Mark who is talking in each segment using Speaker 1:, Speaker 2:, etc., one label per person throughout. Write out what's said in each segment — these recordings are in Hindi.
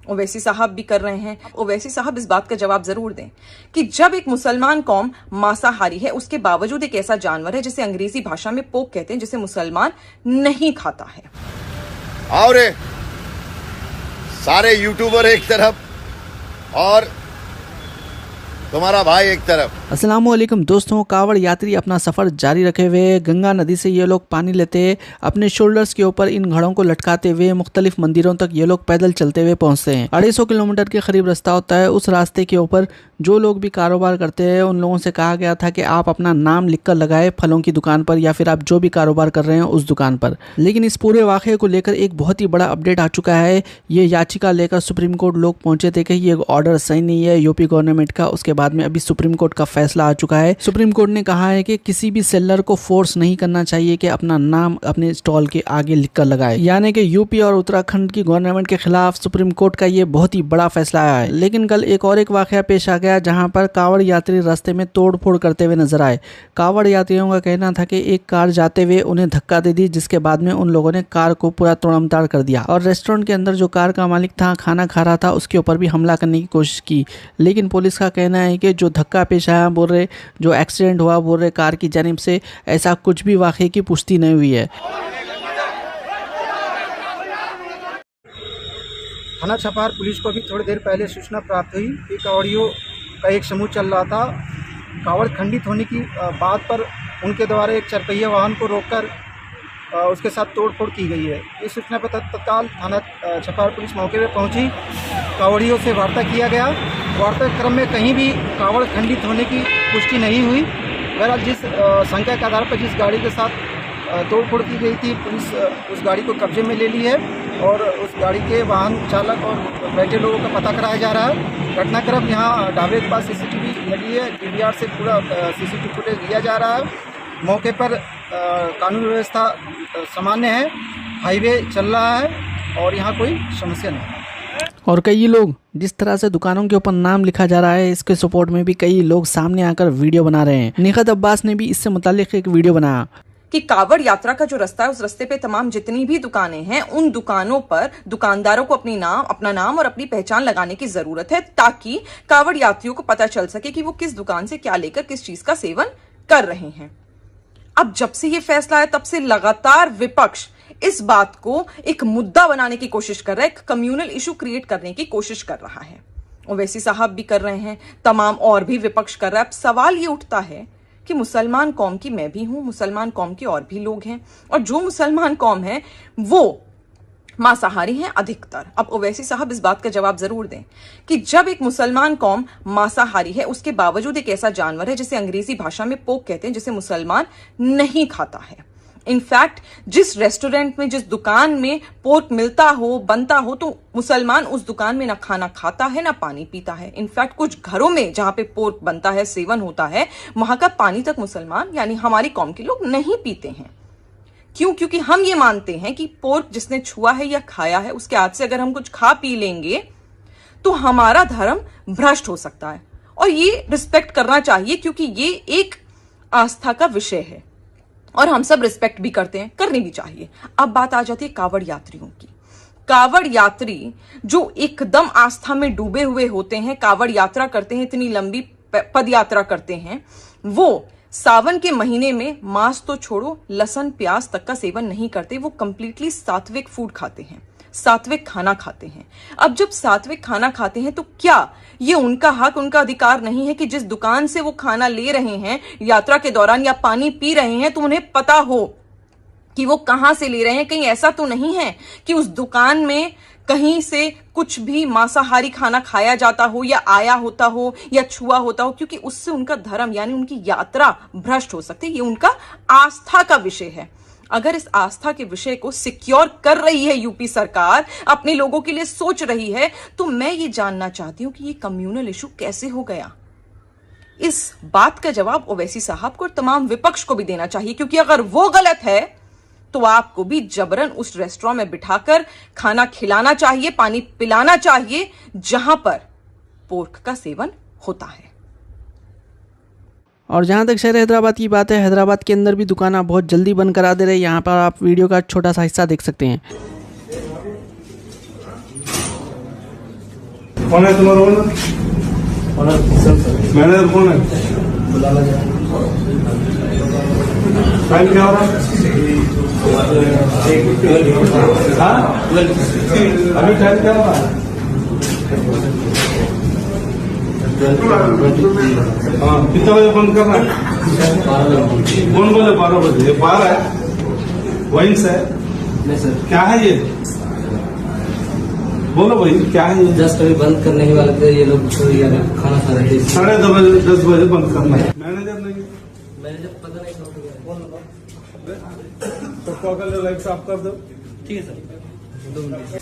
Speaker 1: ओवैसी साहब भी कर रहे हैं। ओवैसी साहब इस बात का जवाब जरूर दें कि जब एक मुसलमान कौम मांसाहारी है, उसके बावजूद एक ऐसा जानवर है जिसे अंग्रेजी भाषा में पोक कहते हैं, जिसे मुसलमान नहीं खाता है।
Speaker 2: आओ रे, सारे यूट्यूबर एक तरफ और तुम्हारा भाई एक तरफ।
Speaker 3: अस्सलामुअलैकुम दोस्तों, कावड़ यात्री अपना सफ़र जारी रखे हुए गंगा नदी से ये लोग पानी लेते अपने शोल्डर्स के ऊपर इन घड़ों को लटकाते हुए मुख्तलिफ मंदिरों तक ये लोग पैदल चलते हुए पहुंचते हैं। 250 किलोमीटर के करीब रास्ता होता है। उस रास्ते के ऊपर जो लोग भी कारोबार करते हैं उन लोगों से कहा गया था कि आप अपना नाम लिख कर लगाए फलों की दुकान पर या फिर आप जो भी कारोबार कर रहे हैं उस दुकान पर। लेकिन इस पूरे वाक़े को लेकर एक बहुत ही बड़ा अपडेट आ चुका है। ये याचिका लेकर सुप्रीम कोर्ट लोग पहुंचे थे कि ये ऑर्डर सही नहीं है यूपी गवर्नमेंट का। उसके बाद में अभी सुप्रीम कोर्ट का फैसला आ चुका है। सुप्रीम कोर्ट ने कहा है कि किसी भी सेलर को फोर्स नहीं करना चाहिए कि अपना नाम अपने स्टॉल के आगे लिखकर लगाए। यानी कि यूपी और उत्तराखंड की गवर्नमेंट के खिलाफ सुप्रीम कोर्ट का ये बहुत ही बड़ा फैसला आया है। लेकिन कल एक वाकया पेश आ गया जहां पर कावड़ यात्री रास्ते में तोड़फोड़ करते हुए नजर आए। कावड़ यात्रियों का कहना था कि एक कार जाते हुए उन्हें धक्का दे दी, जिसके बाद में उन लोगों ने कार को पूरा तोड़मताड़ कर दिया और रेस्टोरेंट के अंदर जो कार का मालिक था, खाना खा रहा था, उसके ऊपर भी हमला करने की कोशिश की। लेकिन पुलिस का कहना है कि जो धक्का पेश आया, बोल रहे जो एक्सीडेंट हुआ, बोल रहे कार की जानिब से ऐसा कुछ भी वाकये की पुष्टि नहीं हुई है।
Speaker 4: थाना छपार पुलिस को भी थोड़ी देर पहले सूचना प्राप्त हुई कि कावड़ियों का एक समूह चल रहा था। कावड़ खंडित होने की बात पर उनके द्वारा एक चरपहिया वाहन को रोककर उसके साथ तोड़फोड़ की गई है। इस सूचना पर तत्काल थाना छपार पुलिस मौके पर पहुंची। कावड़ियों से वार्ता किया गया। वार्ता क्रम में कहीं भी कावड़ खंडित होने की पुष्टि नहीं हुई। बहरहाल जिस संख्या के आधार पर जिस गाड़ी के साथ तोड़फोड़ की गई थी, पुलिस उस गाड़ी को कब्जे में ले ली है और उस गाड़ी के वाहन चालक और बैठे लोगों का पता कराया जा रहा है। घटनाक्रम यहाँ ढाबे के पास सीसीटीवी लगी है। डीवीआर से पूरा सीसीटीवी फुटेज लिया जा रहा है। मौके पर कानून व्यवस्था सामान्य है, हाईवे चल रहा है और यहाँ कोई समस्या नहीं है।
Speaker 3: और कई लोग जिस तरह से दुकानों के ऊपर नाम लिखा जा रहा है, इसके सपोर्ट में भी कई लोग सामने आकर वीडियो बना रहे हैं। निखत अब्बास ने भी इससे मुतालिक एक वीडियो बनाया
Speaker 1: कि कावड़ यात्रा का जो रास्ता है, उस रास्ते पे तमाम जितनी भी दुकानें हैं, उन दुकानों पर दुकानदारों को अपना नाम और अपनी पहचान लगाने की जरूरत है, ताकि कावड़ यात्रियों को पता चल सके कि वो किस दुकान से क्या लेकर किस चीज का सेवन कर रहे हैं। अब जब से ये फैसला है, तब से लगातार विपक्ष इस बात को एक मुद्दा बनाने की कोशिश कर रहा है, एक कम्युनल इशू क्रिएट करने की कोशिश कर रहा है। ओवैसी साहब भी कर रहे हैं, तमाम और भी विपक्ष कर रहा है। अब सवाल ये उठता है कि मुसलमान कौम की मैं भी हूं, मुसलमान कौम के और भी लोग हैं, और जो मुसलमान कौम है वो मांसाहारी हैं अधिकतर। अब ओवैसी साहब इस बात का जवाब जरूर दें कि जब एक मुसलमान कौम मांसाहारी है, उसके बावजूद एक ऐसा जानवर है जिसे अंग्रेजी भाषा में पोक कहते हैं, जिसे मुसलमान नहीं खाता है। इनफैक्ट जिस रेस्टोरेंट में, जिस दुकान में पोर्क मिलता हो, बनता हो, तो मुसलमान उस दुकान में ना खाना खाता है ना पानी पीता है। इनफैक्ट कुछ घरों में जहां पे पोर्क बनता है, सेवन होता है, वहां का पानी तक मुसलमान यानी हमारी कौम के लोग नहीं पीते हैं। क्यों? क्योंकि हम ये मानते हैं कि पोर्क जिसने छुआ है या खाया है, उसके हाथ से अगर हम कुछ खा पी लेंगे तो हमारा धर्म भ्रष्ट हो सकता है, और ये रिस्पेक्ट करना चाहिए क्योंकि ये एक आस्था का विषय है और हम सब रिस्पेक्ट भी करते हैं, करनी भी चाहिए। अब बात आ जाती है कावड़ यात्रियों की। कावड़ यात्री जो एकदम आस्था में डूबे हुए होते हैं, कावड़ यात्रा करते हैं, इतनी लंबी पद यात्रा करते हैं, वो सावन के महीने में मांस तो छोड़ो, लहसुन प्याज तक का सेवन नहीं करते। वो कंप्लीटली सात्विक फूड खाते हैं, सात्विक खाना खाते हैं। अब जब सात्विक खाना खाते हैं तो क्या ये उनका हक, उनका अधिकार नहीं है कि जिस दुकान से वो खाना ले रहे हैं यात्रा के दौरान या पानी पी रहे हैं, तो उन्हें पता हो कि वो कहां से ले रहे हैं? कहीं ऐसा तो नहीं है कि उस दुकान में कहीं से कुछ भी मांसाहारी खाना खाया जाता हो या आया होता हो या छुआ होता हो, क्योंकि उससे उनका धर्म यानी उनकी यात्रा भ्रष्ट हो सकती है। ये उनका आस्था का विषय है। अगर इस आस्था के विषय को सिक्योर कर रही है यूपी सरकार, अपने लोगों के लिए सोच रही है, तो मैं ये जानना चाहती हूं कि ये कम्युनल इशू कैसे हो गया। इस बात का जवाब ओवैसी साहब को और तमाम विपक्ष को भी देना चाहिए, क्योंकि अगर वो गलत है तो आपको भी जबरन उस रेस्टोरेंट में बिठाकर खाना खिलाना चाहिए, पानी पिलाना चाहिए, जहां पर पोर्क का सेवन होता है।
Speaker 3: और जहाँ तक शहर हैदराबाद की बात है, हैदराबाद के अंदर भी दुकान आप बहुत जल्दी बंद करा दे रहे हैं। यहाँ पर आप वीडियो का छोटा सा हिस्सा देख सकते हैं।
Speaker 5: कौन है तुम्हारा ओनर? मैनेजर कौन है? टाइम क्या हो रहा है? हाँ? अभी टाइम क्या हो रहा है? हाँ, कितना बजे बंद करना है? कौन बोले 12 बजे? ये बार है, वाइन्स है,
Speaker 6: नहीं सर,
Speaker 5: क्या है ये? बोलो भाई, क्या है ये?
Speaker 6: जस्ट अभी बंद करने ही वाले थे ये लोग, तो ये अभी खाना खा रहे थे।
Speaker 5: 10:30 बजे बंद करना है। मैनेजर नहीं है?
Speaker 6: मैनेजर पता नहीं कहाँ पे गया।
Speaker 5: तो क्या कर लो, लाइट साफ कर दो।
Speaker 6: ठीक है सर, 2 मिनट।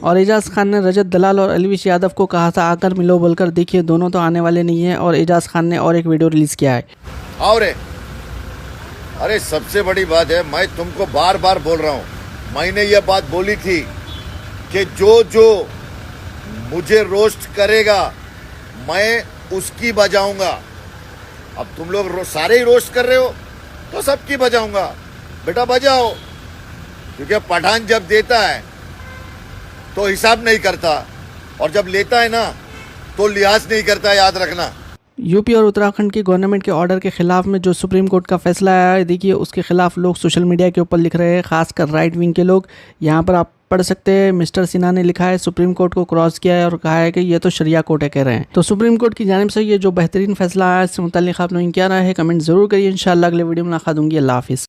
Speaker 3: और एजाज खान ने रजत दलाल और अलविश यादव को कहा था आकर मिलो बोलकर, देखिए दोनों तो आने वाले नहीं है। और एजाज खान ने और एक वीडियो रिलीज किया है।
Speaker 2: और अरे सबसे बड़ी बात है, मैं तुमको बार बार बोल रहा हूं, मैंने ये बात बोली थी कि जो मुझे रोस्ट करेगा मैं उसकी बजाऊंगा। अब तुम लोग सारे ही रोस्ट कर रहे हो तो सबकी बजाऊंगा। बेटा बजाओ, क्योंकि पठान जब देता है तो हिसाब नहीं करता, और जब लेता है ना तो लिहाज नहीं करता, याद रखना।
Speaker 3: यूपी और उत्तराखंड की गवर्नमेंट के ऑर्डर के खिलाफ में जो सुप्रीम कोर्ट का फैसला आया है, देखिए उसके खिलाफ लोग सोशल मीडिया के ऊपर लिख रहे हैं, खासकर राइट विंग के लोग। यहाँ पर आप पढ़ सकते हैं, मिस्टर सिन्हा ने लिखा है सुप्रीम कोर्ट को क्रॉस किया है और कहा है कि ये तो शरिया कोर्ट है, कह रहे हैं। तो सुप्रीम कोर्ट की जानिब से ये जो बेहतरीन फैसला आया, इससे मुताल्लिक आप लोगों की क्या राय है, कमेंट जरूर करिए। इंशाल्लाह अगले वीडियो में मुलाकात होंगी। अल्लाह हाफिज़।